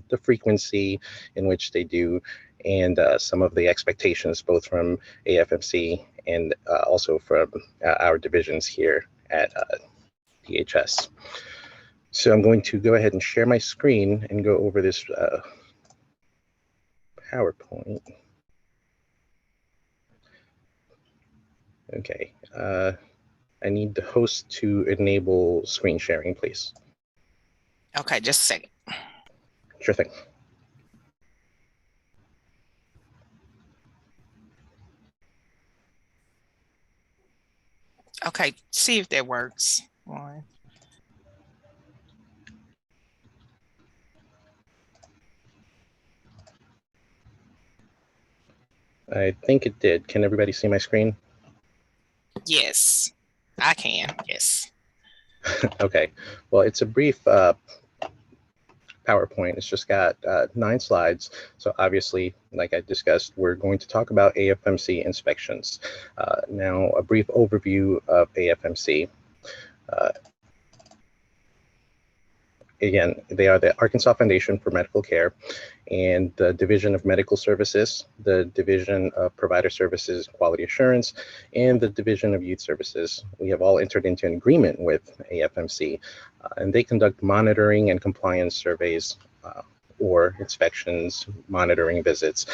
the frequency in which they do, and some of the expectations, both from AFMC and also from our divisions here at DHS. So I'm going to go ahead and share my screen and go over this PowerPoint. Okay, I need the host to enable screen sharing, please. Okay, just a second. Sure thing. Okay, see if that works. One. I think it did. Can everybody see my screen? Yes, I can. Yes. Okay. Well, it's a brief PowerPoint. It's just got 9 slides. So obviously, like I discussed, we're going to talk about AFMC inspections. Now, a brief overview of AFMC. Again, they are the Arkansas Foundation for Medical Care and the Division of Medical Services, the Division of Provider Services Quality Assurance, and the Division of Youth Services. We have all entered into an agreement with AFMC, and they conduct monitoring and compliance surveys or inspections, monitoring visits,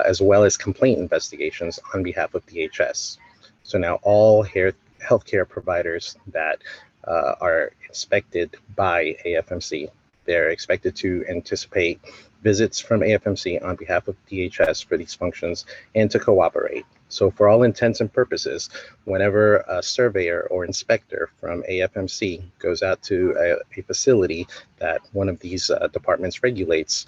as well as complaint investigations on behalf of DHS. So now all healthcare providers that are inspected by AFMC, they're expected to anticipate visits from AFMC on behalf of DHS for these functions and to cooperate. So for all intents and purposes, whenever a surveyor or inspector from AFMC goes out to a facility that one of these departments regulates,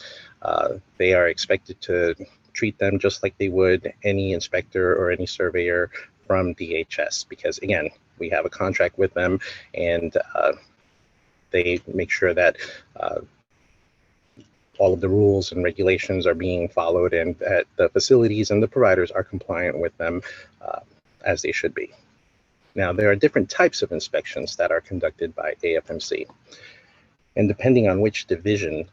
they are expected to treat them just like they would any inspector or any surveyor from DHS, because again, we have a contract with them, and they make sure that all of the rules and regulations are being followed, and that the facilities and the providers are compliant with them as they should be. Now, there are different types of inspections that are conducted by AFMC, and depending on which division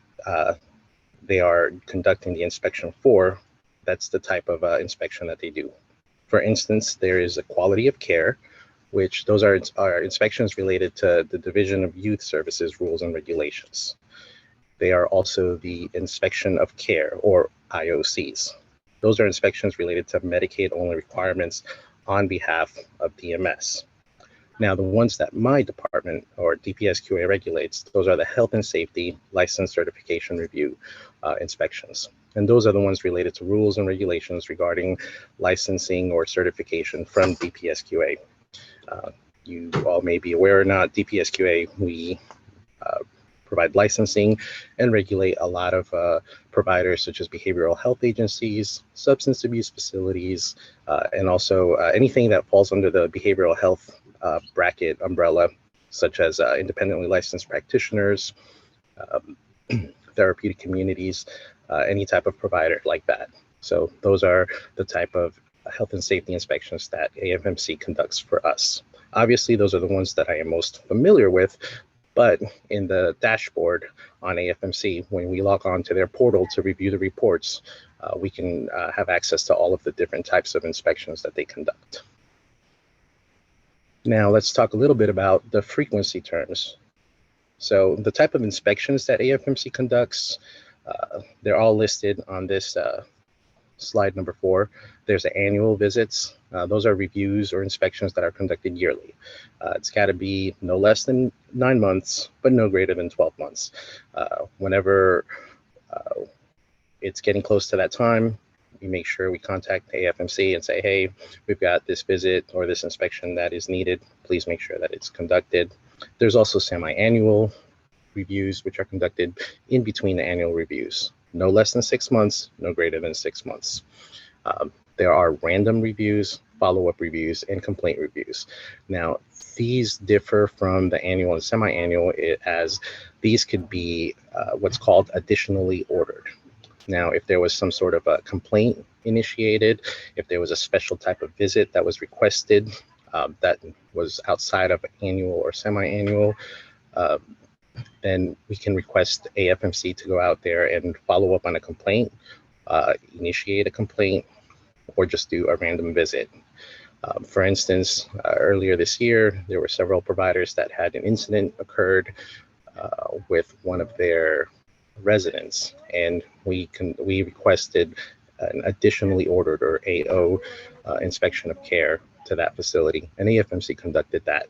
they are conducting the inspection for, that's the type of inspection that they do. For instance, there is a quality of care, which those are inspections related to the Division of Youth Services rules and regulations. They are also the inspection of care, or IOCs. Those are inspections related to Medicaid-only requirements on behalf of DMS. Now, the ones that my department, or DPSQA, regulates, those are the Health and Safety License Certification Review inspections. And those are the ones related to rules and regulations regarding licensing or certification from DPSQA. You all may be aware or not, DPSQA, we provide licensing and regulate a lot of providers such as behavioral health agencies, substance abuse facilities, and also anything that falls under the behavioral health bracket umbrella, such as independently licensed practitioners, therapeutic communities, any type of provider like that. So those are the type of health and safety inspections that AFMC conducts for us. Obviously, those are the ones that I am most familiar with, but in the dashboard on AFMC, when we log on to their portal to review the reports, we can have access to all of the different types of inspections that they conduct. Now, let's talk a little bit about the frequency terms. So the type of inspections that AFMC conducts, they're all listed on this slide number 4. There's the annual visits. Those are reviews or inspections that are conducted yearly. It's got to be no less than 9 months, but no greater than 12 months. Whenever it's getting close to that time, we make sure we contact AFMC and say, hey, we've got this visit or this inspection that is needed. Please make sure that it's conducted. There's also semi-annual reviews, which are conducted in between the annual reviews. No less than 6 months, no greater than 6 months. There are random reviews, follow-up reviews, and complaint reviews. Now, these differ from the annual and semi-annual, as these could be what's called additionally ordered. Now, if there was some sort of a complaint initiated, if there was a special type of visit that was requested that was outside of annual or semi-annual, then we can request AFMC to go out there and follow up on a complaint, initiate a complaint, or just do a random visit. For instance, earlier this year, there were several providers that had an incident occurred with one of their residents, and we requested an additionally ordered, or AO, inspection of care to that facility, and AFMC conducted that.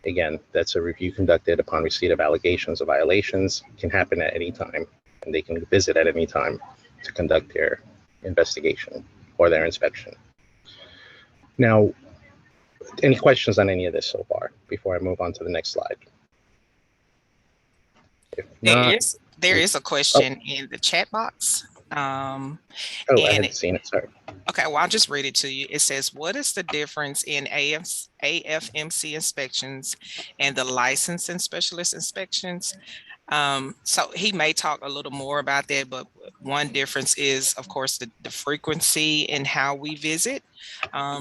Again, that's a review conducted upon receipt of allegations of violations. It can happen at any time, and they can visit at any time to conduct their investigation or their inspection. Now, any questions on any of this so far before I move on to the next slide? If not, There is a question in the chat box. I hadn't seen it, sorry. Okay, well, I'll just read it to you. It says, what is the difference in AFMC inspections and the license and specialist inspections? So he may talk a little more about that, but one difference is, of course, the frequency and how we visit.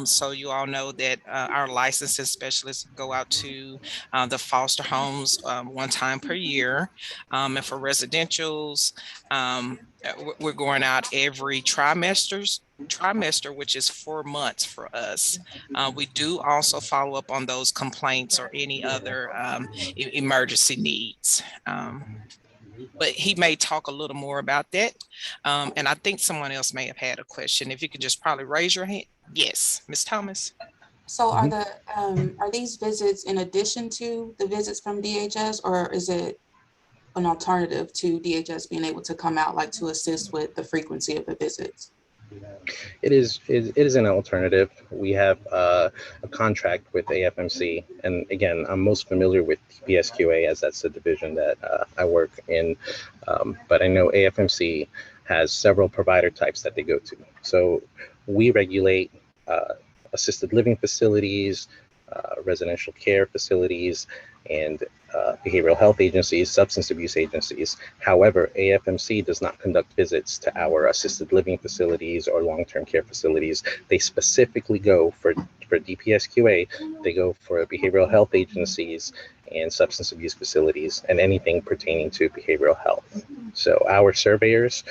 So you all know that our licensing specialists go out to the foster homes 1 time per year. And for residentials, we're going out every trimester, which is 4 months for us. We do also follow up on those complaints or any other emergency needs. But he may talk a little more about that. And I think someone else may have had a question. If you could just probably raise your hand. Yes, Ms. Thomas. So are these visits in addition to the visits from DHS, or is it an alternative to DHS being able to come out, like to assist with the frequency of the visits? It is an alternative. We have a contract with AFMC, and again, I'm most familiar with DPSQA as that's the division that I work in, but I know AFMC has several provider types that they go to. So we regulate assisted living facilities, residential care facilities, and behavioral health agencies, substance abuse agencies. However, AFMC does not conduct visits to our assisted living facilities or long-term care facilities. They specifically go for DPSQA, they go for behavioral health agencies and substance abuse facilities and anything pertaining to behavioral health. So our surveyors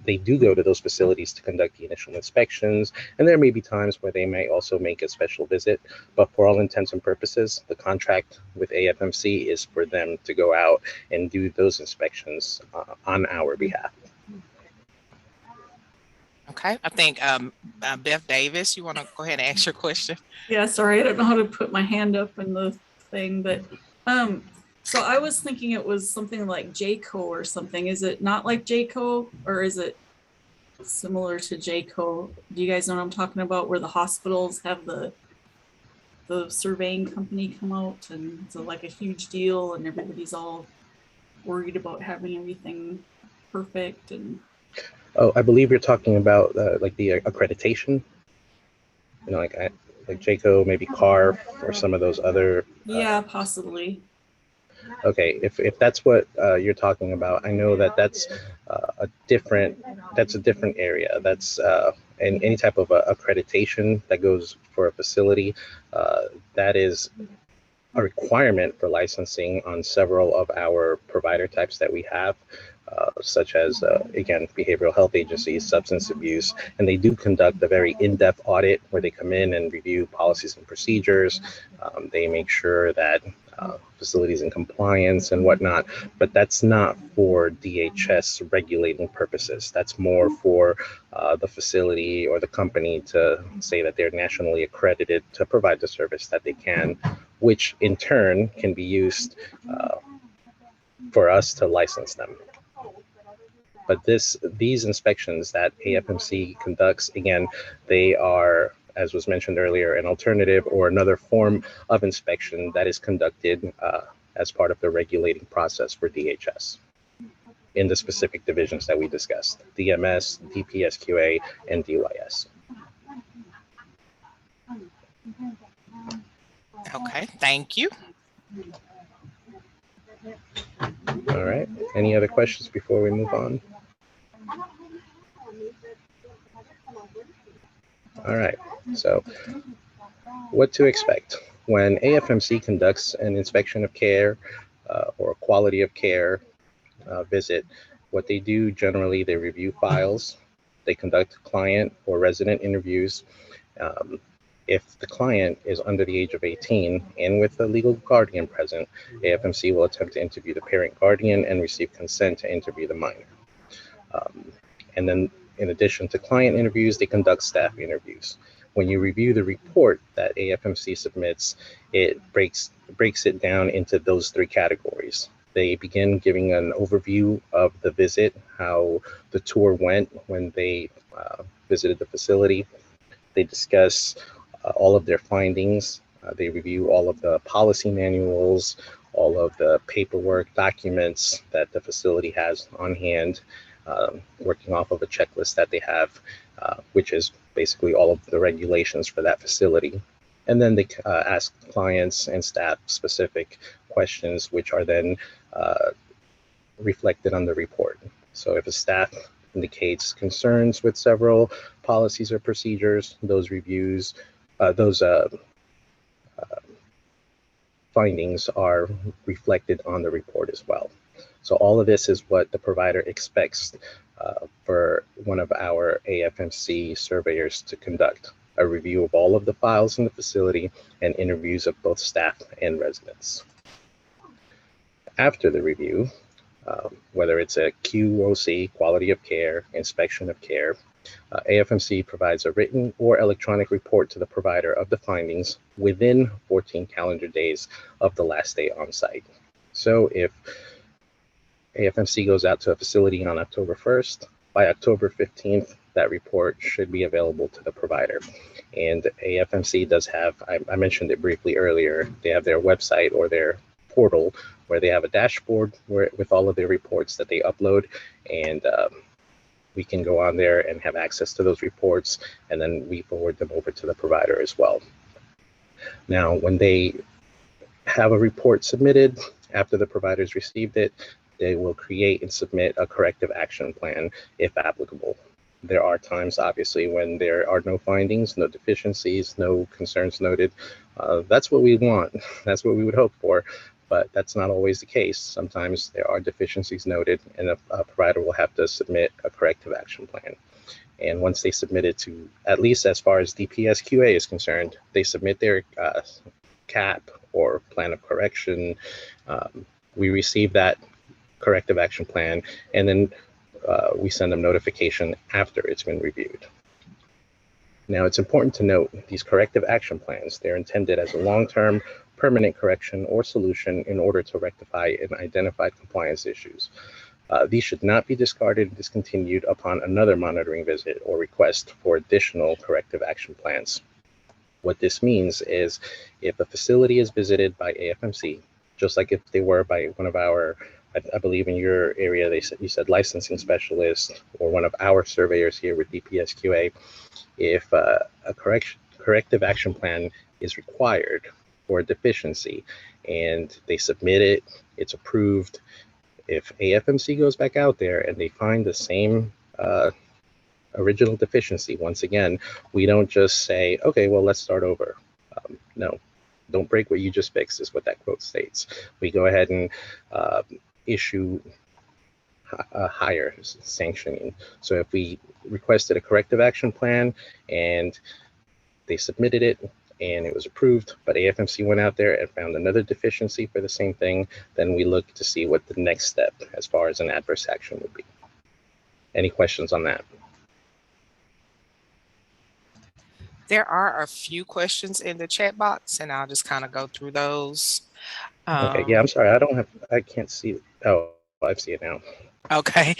they do go to those facilities to conduct the initial inspections, and there may be times where they may also make a special visit, but for all intents and purposes, the contract with AFMC is for them to go out and do those inspections on our behalf. Okay, I think Beth Davis, you want to go ahead and ask your question? Yeah, sorry, I don't know how to put my hand up in the thing, but so I was thinking it was something like JCO or something. Is it not like JCO, or is it similar to JCO? Do you guys know what I'm talking about, where the hospitals have the surveying company come out, and it's like a huge deal and everybody's all worried about having everything perfect? And oh, I believe you're talking about like the accreditation, you know, like JCO, maybe CARF, or some of those other. Yeah, possibly. Okay, if that's what you're talking about, I know that that's a different area. That's any type of accreditation that goes for a facility. That is a requirement for licensing on several of our provider types that we have, such as, again, behavioral health agencies, substance abuse, and they do conduct a very in-depth audit where they come in and review policies and procedures. They make sure that facilities in compliance and whatnot, but that's not for DHS regulating purposes. That's more for the facility or the company to say that they're nationally accredited to provide the service that they can, which in turn can be used for us to license them. But these inspections that AFMC conducts, again, they are, as was mentioned earlier, an alternative or another form of inspection that is conducted as part of the regulating process for DHS in the specific divisions that we discussed: DMS, DPSQA, and DYS. Okay, thank you. All right, any other questions before we move on? All right, so what to expect when AFMC conducts an inspection of care or a quality of care visit, what they do generally, they review files, they conduct client or resident interviews. If the client is under the age of 18 and with a legal guardian present, AFMC will attempt to interview the parent guardian and receive consent to interview the minor. And then in addition to client interviews, they conduct staff interviews. When you review the report that AFMC submits, it breaks it down into those three categories. They begin giving an overview of the visit, how the tour went when they visited the facility. They discuss all of their findings. They review all of the policy manuals, all of the paperwork, documents that the facility has on hand, working off of a checklist that they have, which is basically all of the regulations for that facility. And then they ask clients and staff specific questions, which are then reflected on the report. So if a staff indicates concerns with several policies or procedures, those reviews, those findings are reflected on the report as well. So all of this is what the provider expects for one of our AFMC surveyors to conduct: a review of all of the files in the facility and interviews of both staff and residents. After the review, whether it's a QOC, quality of care, inspection of care, AFMC provides a written or electronic report to the provider of the findings within 14 calendar days of the last day on site. So if AFMC goes out to a facility on October 1st, by October 15th, that report should be available to the provider. And AFMC does have, I mentioned it briefly earlier, they have their website or their portal where they have a dashboard with all of their reports that they upload, and we can go on there and have access to those reports, and then we forward them over to the provider as well. Now, when they have a report submitted after the provider's received it, they will create and submit a corrective action plan if applicable. There are times, obviously, when there are no findings, no deficiencies, no concerns noted. That's what we want. That's what we would hope for, but that's not always the case. Sometimes there are deficiencies noted, and a provider will have to submit a corrective action plan. And once they submit it to, at least as far as DPSQA is concerned, they submit their CAP or plan of correction. We receive that corrective action plan, and then we send them notification after it's been reviewed. Now, it's important to note these corrective action plans, they're intended as a long-term permanent correction or solution in order to rectify and identify compliance issues. These should not be discarded and discontinued upon another monitoring visit or request for additional corrective action plans. What this means is if a facility is visited by AFMC, just like if they were by one of our, I believe in your area, you said licensing specialist, or one of our surveyors here with DPSQA, if a corrective action plan is required for a deficiency and they submit it, it's approved. If AFMC goes back out there and they find the same original deficiency, once again, we don't just say, okay, well, let's start over. No, don't break what you just fixed is what that quote states. We go ahead and issue a higher sanctioning. So if we requested a corrective action plan and they submitted it and it was approved, but AFMC went out there and found another deficiency for the same thing, then we look to see what the next step as far as an adverse action would be. Any questions on that? There are a few questions in the chat box, and I'll just kind of go through those. Okay, yeah, I'm sorry, I can't see it. Oh, I see it now. Okay.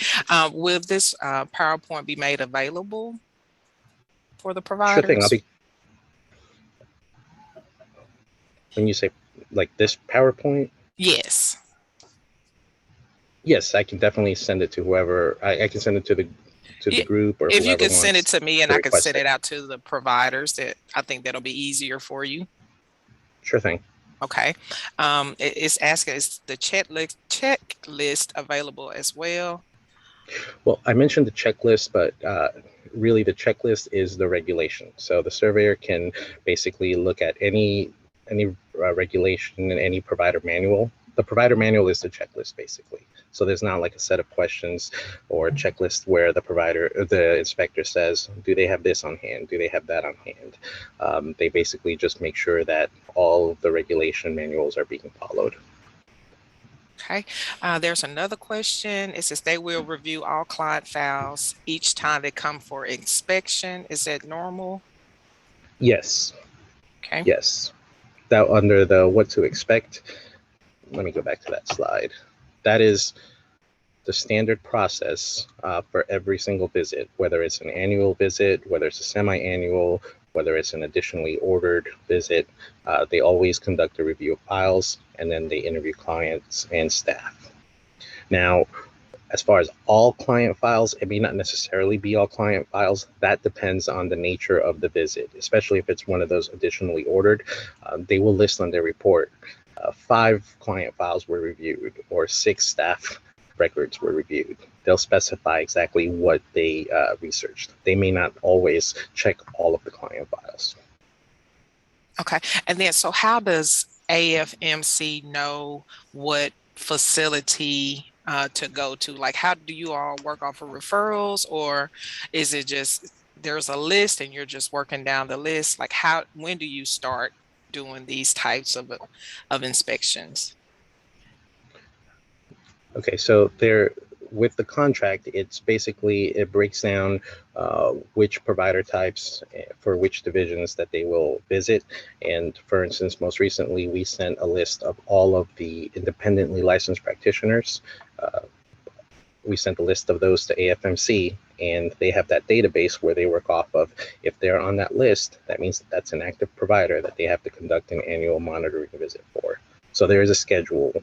Will this PowerPoint be made available for the providers? Sure thing. When you say like this PowerPoint? Yes. Yes, I can definitely send it to whoever. I can send it to the group, or if you could wants send it to me and I could send it it out to the providers, that I think that'll be easier for you. Sure thing. Okay. It's asking, is the checklist available as well? Well, I mentioned the checklist, but really the checklist is the regulation. So the surveyor can basically look at any regulation in any provider manual the provider manual is the checklist basically. So there's not like a set of questions or a checklist where the inspector says, do they have this on hand? Do they have that on hand? They basically just make sure that all of the regulation manuals are being followed. Okay, there's another question. It says they will review all client files each time they come for inspection. Is that normal? Yes, Okay. yes. That under the what to expect, let me go back to that slide. That is the standard process for every single visit, whether it's an annual visit, whether it's a semi-annual, whether it's an additionally ordered visit. They always conduct a review of files, and then they interview clients and staff. Now, as far as all client files, it may not necessarily be all client files. That depends on the nature of the visit, especially if it's one of those additionally ordered. They will list on their report 5 client files were reviewed or 6 staff records were reviewed. They'll specify exactly what they researched. They may not always check all of the client files. Okay, and then so how does AFMC know what facility to go to? Like, how do you all work off of referrals, or is it just there's a list and you're just working down the list? Like, when do you start doing these types of inspections? Okay, so with the contract, it's basically, it breaks down which provider types for which divisions that they will visit. And for instance, most recently, we sent a list of all of the independently licensed practitioners. We sent a list of those to AFMC, and they have that database where they work off of. If they're on that list, that means that that's an active provider that they have to conduct an annual monitoring visit for. So there is a schedule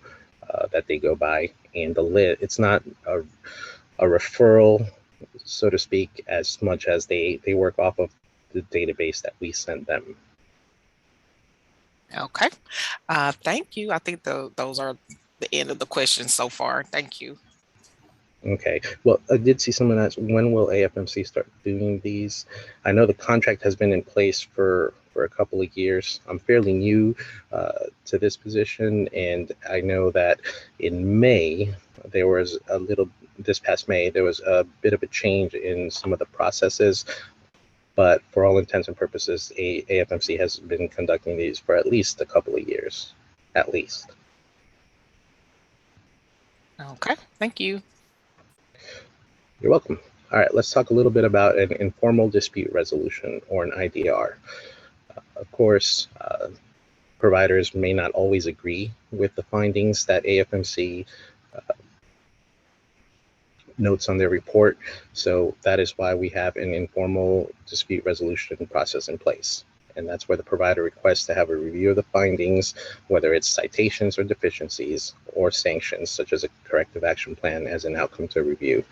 that they go by, and it's not a referral, so to speak, as much as they work off of the database that we sent them. Okay, thank you. I think those are the end of the questions so far. Thank you. Okay, well, I did see someone ask, when will AFMC start doing these? I know the contract has been in place for a couple of years. I'm fairly new to this position, and I know that in May, this past May, there was a bit of a change in some of the processes, but for all intents and purposes, AFMC has been conducting these for at least a couple of years, at least. Okay, thank you. You're welcome. All right, let's talk a little bit about an informal dispute resolution, or an IDR. Of course, providers may not always agree with the findings that AFMC notes on their report, so that is why we have an informal dispute resolution process in place. And that's where the provider requests to have a review of the findings, whether it's citations or deficiencies, or sanctions, such as a corrective action plan as an outcome to review.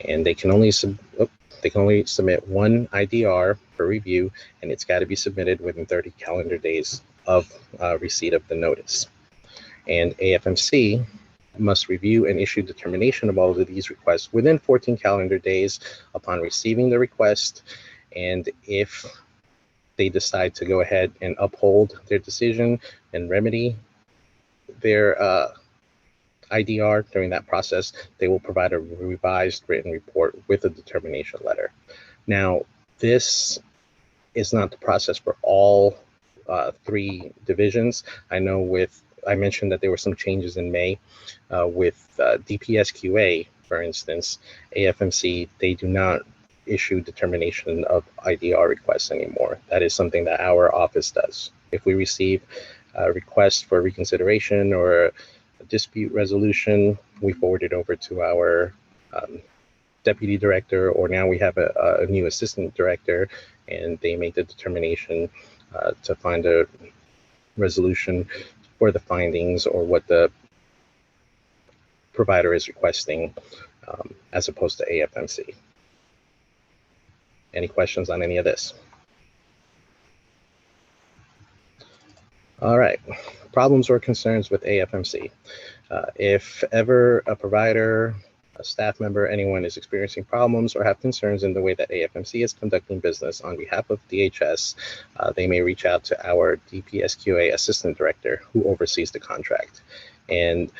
And they can only submit one IDR for review, and it's got to be submitted within 30 calendar days of receipt of the notice. And AFMC must review and issue determination of all of these requests within 14 calendar days upon receiving the request. And if they decide to go ahead and uphold their decision and remedy their IDR during that process, they will provide a revised written report with a determination letter. Now, this is not the process for all 3 divisions. I know I mentioned that there were some changes in May with DPSQA, for instance. AFMC, they do not issue determination of IDR requests anymore. That is something that our office does. If we receive a request for reconsideration or a dispute resolution, we forward it over to our deputy director, or now we have a new assistant director, and they make the determination to find a resolution for the findings or what the provider is requesting, as opposed to AFMC. Any questions on any of this? All right, problems or concerns with AFMC. If ever a provider, a staff member, anyone is experiencing problems or have concerns in the way that AFMC is conducting business on behalf of DHS, they may reach out to our DPSQA assistant director who oversees the contract. and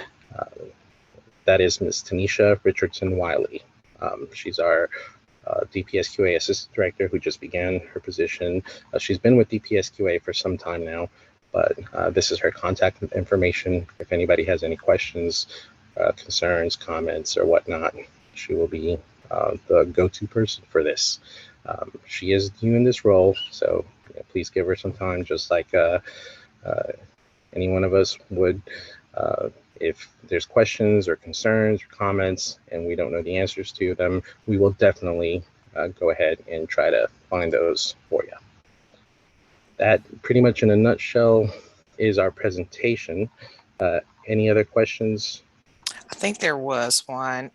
that is Ms. Tanisha Richardson Wiley. She's our DPSQA Assistant Director who just began her position. She's been with DPSQA for some time now, but this is her contact information. If anybody has any questions, concerns, comments, or whatnot, she will be the go-to person for this. She is new in this role, so please give her some time, just like any one of us would. If there's questions or concerns or comments and we don't know the answers to them, we will definitely go ahead and try to find those for you. That pretty much in a nutshell is our presentation. Any other questions? I think there was one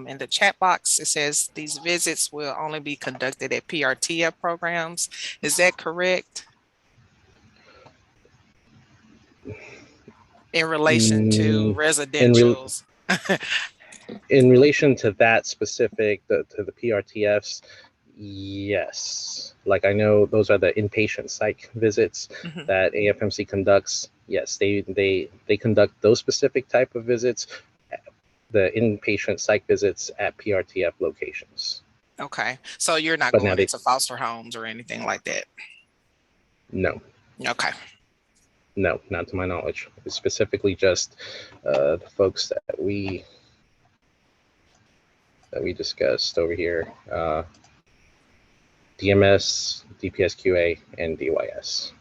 in the chat box. It says these visits will only be conducted at PRTF programs. Is that correct? In relation to residentials? In relation to that specific, to the PRTFs, yes. Like I know those are the inpatient psych visits that AFMC conducts. Yes, they conduct those specific type of visits, the inpatient psych visits at PRTF locations. Okay, so you're not But going into foster homes or anything like that? No. Okay. No, not to my knowledge. It's specifically just the folks that we discussed over here, DMS, DPSQA, and DYS.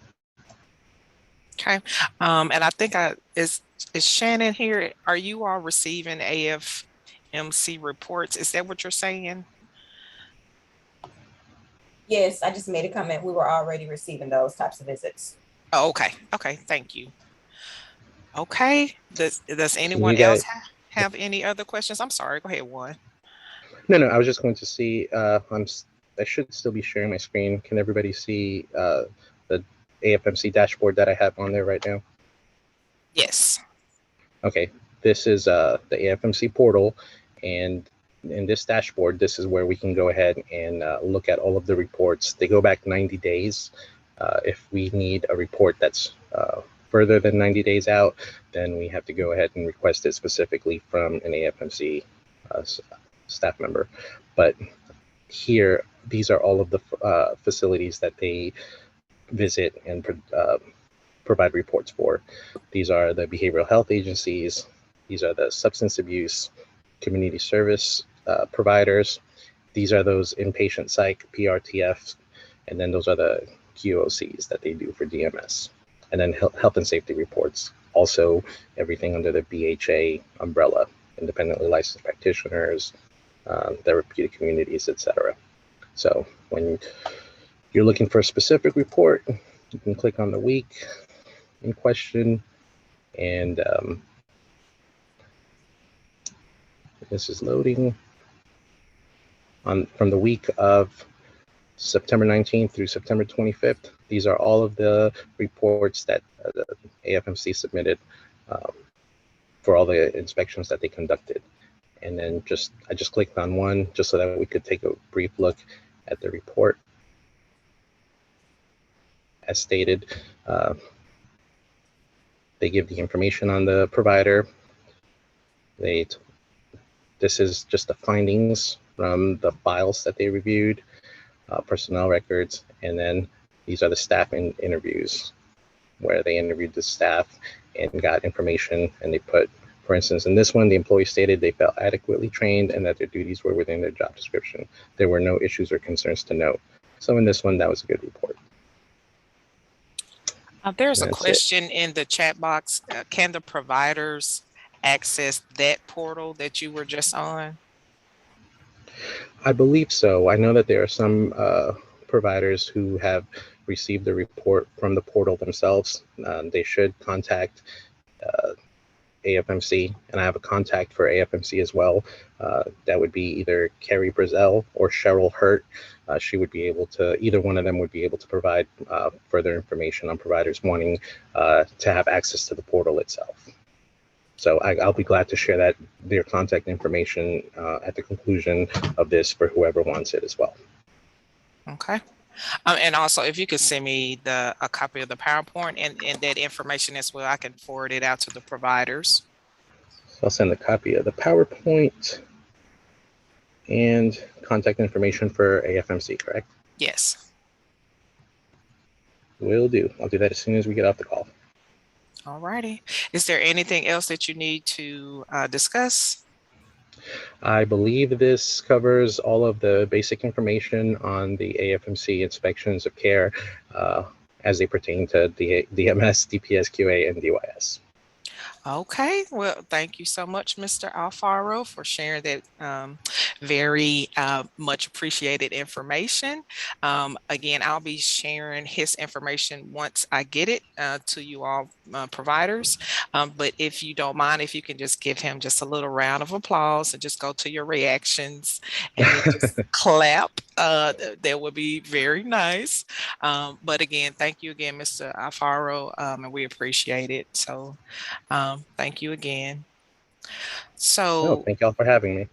Okay, and I think is Shannon here? Are you all receiving AFMC reports? Is that what you're saying? Yes, I just made a comment. We were already receiving those types of visits. Oh, okay. Okay, thank you. Okay, does anyone else have any other questions? I'm sorry, go ahead, Juan. No, I was just going to see, I should still be sharing my screen. Can everybody see the AFMC dashboard that I have on there right now? Yes. Okay, this is the AFMC portal, and in this dashboard, this is where we can go ahead and look at all of the reports. They go back 90 days. If we need a report that's further than 90 days out, then we have to go ahead and request it specifically from an AFMC staff member. But here, these are all of the facilities that they visit and provide reports for. These are the behavioral health agencies. These are the substance abuse community service providers. These are those inpatient psych PRTFs, and then those are the QOCs that they do for DMS. And then health and safety reports, also everything under the BHA umbrella, independently licensed practitioners, therapeutic communities, etc. So when you're looking for a specific report, you can click on the week in question, and this is loading from the week of September 19th through September 25th. These are all of the reports that the AFMC submitted for all the inspections that they conducted. And then I just clicked on one just so that we could take a brief look at the report. As stated, they give the information on the provider. This is just the findings from the files that they reviewed, personnel records, and then these are the staff interviews where they interviewed the staff and got information, and they put, for instance, in this one, the employee stated they felt adequately trained and that their duties were within their job description. There were no issues or concerns to note. So in this one, that was a good report. There's a question in the chat box. Can the providers access that portal that you were just on? I believe so. I know that there are some providers who have received the report from the portal themselves. They should contact AFMC, and I have a contact for AFMC as well. That would be either Carrie Brazel or Cheryl Hurt. She would be able to, either one of them would be able to provide further information on providers wanting to have access to the portal itself. So I'll be glad to share their contact information at the conclusion of this for whoever wants it as well. Okay. And also, if you could send me a copy of the PowerPoint and that information as well, I can forward it out to the providers. I'll send a copy of the PowerPoint and contact information for AFMC, correct? Yes. Will do. I'll do that as soon as we get off the call. All righty. Is there anything else that you need to discuss? I believe this covers all of the basic information on the AFMC inspections of care as they pertain to DMS, DPS, QA, and DYS. Okay, well, thank you so much, Mr. Alfaro, for sharing that very much appreciated information. Again, I'll be sharing his information once I get it to you all providers. But if you don't mind, if you can just give him just a little round of applause and just go to your reactions and then just clap, that would be very nice. But again, thank you again, Mr. Alfaro, and we appreciate it. So thank you again. So Thank y'all for having me.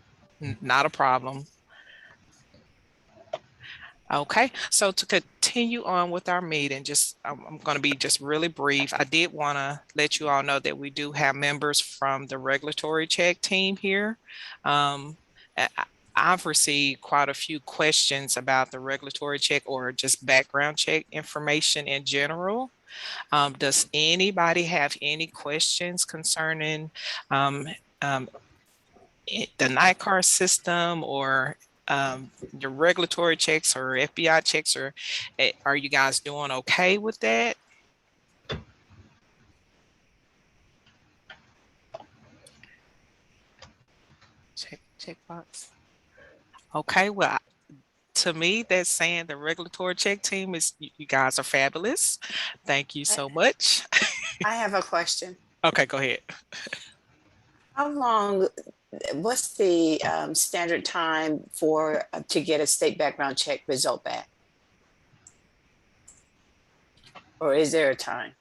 not a problem. Okay, so to continue on with our meeting, just I'm going to be just really brief. I did want to let you all know that we do have members from the regulatory check team here. I've received quite a few questions about the regulatory check or just background check information in general. Does anybody have any questions concerning the NICAR system or your regulatory checks or FBI checks, or are you guys doing okay with that? Check box. Okay, well, to me, that's saying the regulatory check team is, you guys are fabulous. Thank you so much. I have a question. Okay, go ahead. How long, what's the standard time for to get a state background check result back? Or is there a time?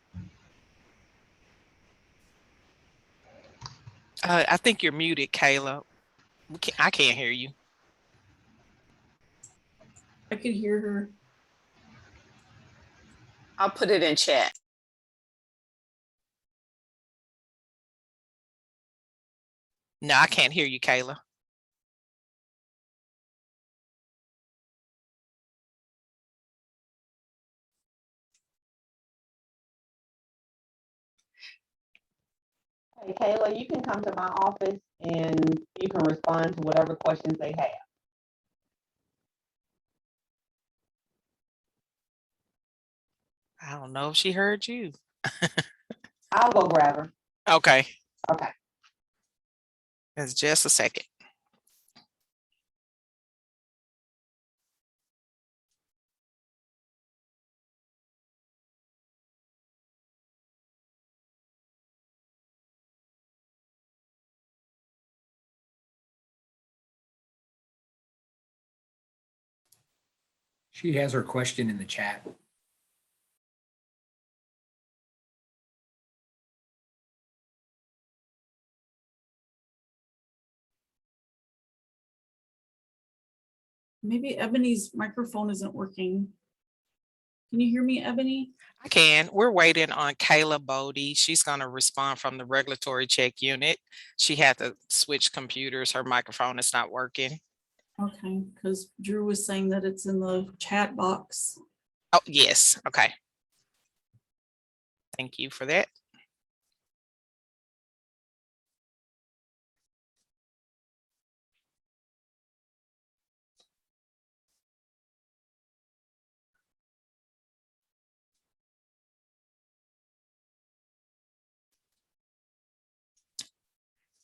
I think you're muted, Kayla. I can't hear you. I can hear her. I'll put it in chat. No, I can't hear you, Kayla. Hey, Kayla, you can come to my office and you can respond to whatever questions they have. I don't know if she heard you. I'll go grab her. Okay. Okay. It's just a second. She has her question in the chat. Maybe Ebony's microphone isn't working. Can you hear me, Ebony? I can. We're waiting on Kayla Bodie. She's going to respond from the regulatory check unit. She had to switch computers. Her microphone is not working. Okay, because Drew was saying that it's in the chat box. Oh, yes. Okay. Thank you for that.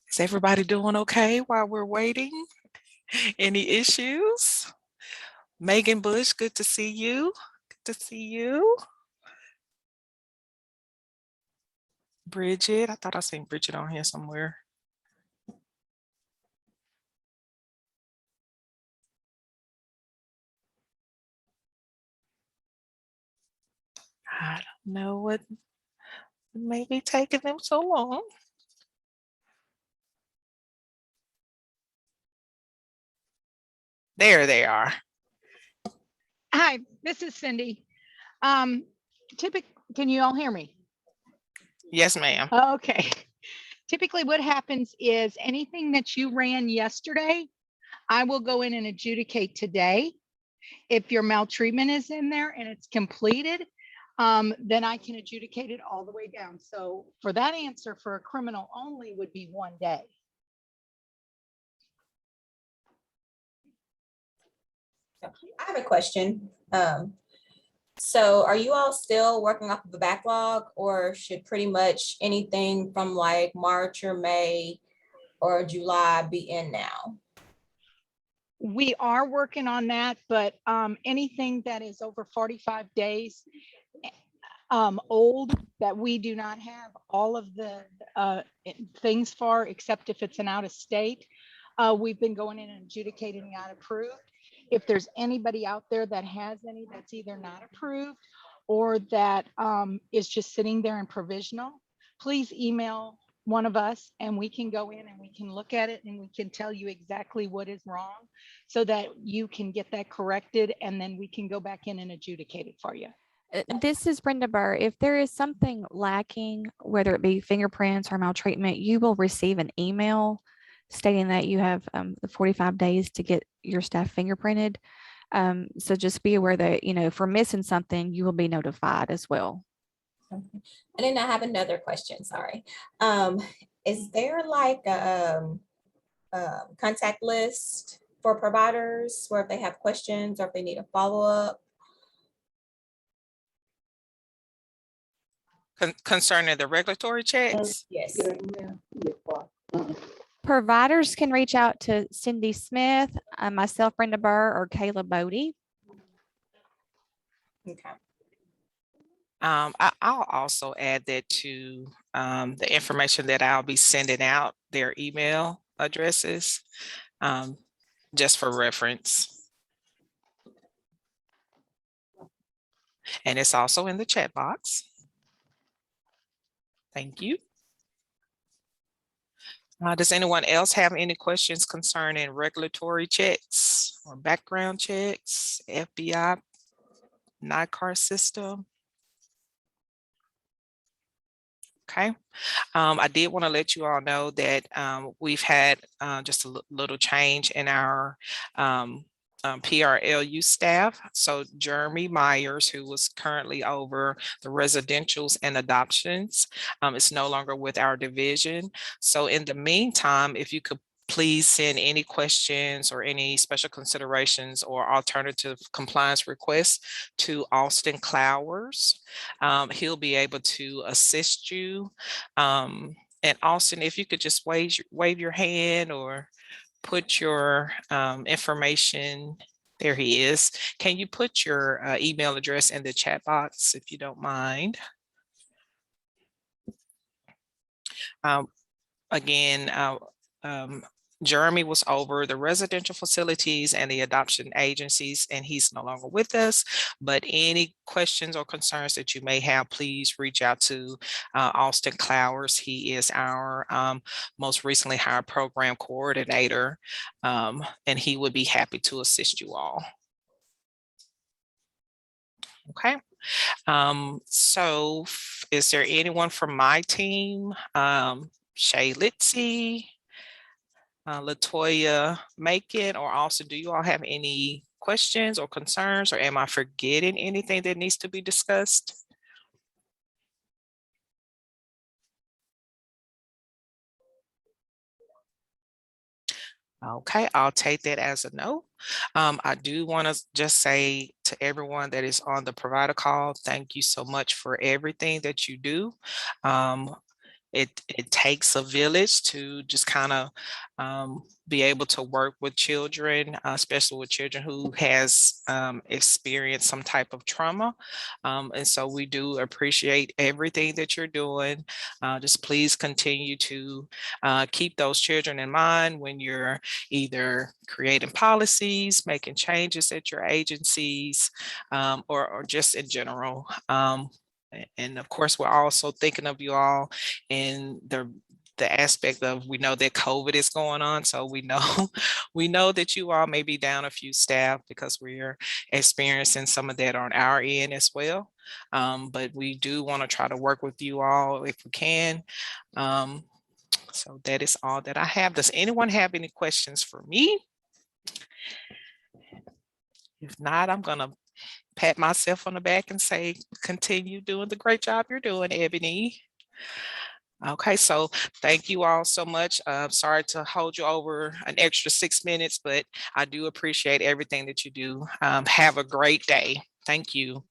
Is everybody doing okay while we're waiting? Any issues? Megan Bush, good to see you. Good to see you. Bridget, I thought I seen Bridget on here somewhere. I don't know what may be taking them so long. There they are. Hi, this is Cindy. Can you all hear me? Yes, ma'am. Okay. typically what happens is anything that you ran yesterday, I will go in and adjudicate today. If your maltreatment is in there and it's completed, then I can adjudicate it all the way down. So for that answer, for a criminal only would be 1 day. I have a question. So are you all still working off of the backlog, or should pretty much anything from like March or May or July be in now? We are working on that, but anything that is over 45 days old that we do not have all of the things for, except if it's an out of state, we've been going in and adjudicating not approved. If there's anybody out there that has any that's either not approved or that is just sitting there in provisional, please email one of us and we can go in and we can look at it and we can tell you exactly what is wrong so that you can get that corrected, and then we can go back in and adjudicate it for you. This is Brenda Burr. If there is something lacking, whether it be fingerprints or maltreatment, you will receive an email stating that you have the 45 days to get your staff fingerprinted. So just be aware that, if we're missing something, you will be notified as well. Okay. And then I have another question, sorry. Is there like a contact list for providers where if they have questions or if they need a follow-up? Concerning the regulatory checks? Yes. Providers can reach out to Cindy Smith, myself, Brenda Burr, or Kayla Bodie. Okay. I'll also add that to the information that I'll be sending out, their email addresses, just for reference. And it's also in the chat box. Thank you. Does anyone else have any questions concerning regulatory checks or background checks, FBI, NICAR system? Okay. I did want to let you all know that we've had just a little change in our PRLU staff. So Jeremy Myers, who was currently over the residentials and adoptions, is no longer with our division. So in the meantime, if you could please send any questions or any special considerations or alternative compliance requests to Austin Clowers. He'll be able to assist you. And Austin, if you could just wave your hand or put your information. There he is. Can you put your email address in the chat box if you don't mind? Again, Jeremy was over the residential facilities and the adoption agencies, and he's no longer with us. But any questions or concerns that you may have, please reach out to Austin Clowers. He is our most recently hired program coordinator, and he would be happy to assist you all. Okay. So is there anyone from my team? Shay Litzy, Latoya Macon, or Austin, do you all have any questions or concerns, or am I forgetting anything that needs to be discussed? Okay, I'll take that as a no. I do want to just say to everyone that is on the provider call, thank you so much for everything that you do. It takes a village to just kind of be able to work with children, especially with children who has experienced some type of trauma. And so we do appreciate everything that you're doing. Just please continue to keep those children in mind when you're either creating policies, making changes at your agencies, or just in general. And of course, we're also thinking of you all in the aspect of, we know that COVID is going on. So we know that you all may be down a few staff because we're experiencing some of that on our end as well. But we do want to try to work with you all if we can So that is all that I have. Does anyone have any questions for me? If not, I'm gonna pat myself on the back and say, continue doing the great job you're doing, Ebony. Okay, so thank you all so much. Sorry to hold you over an extra 6 minutes, but I do appreciate everything that you do. Have a great day. Thank you.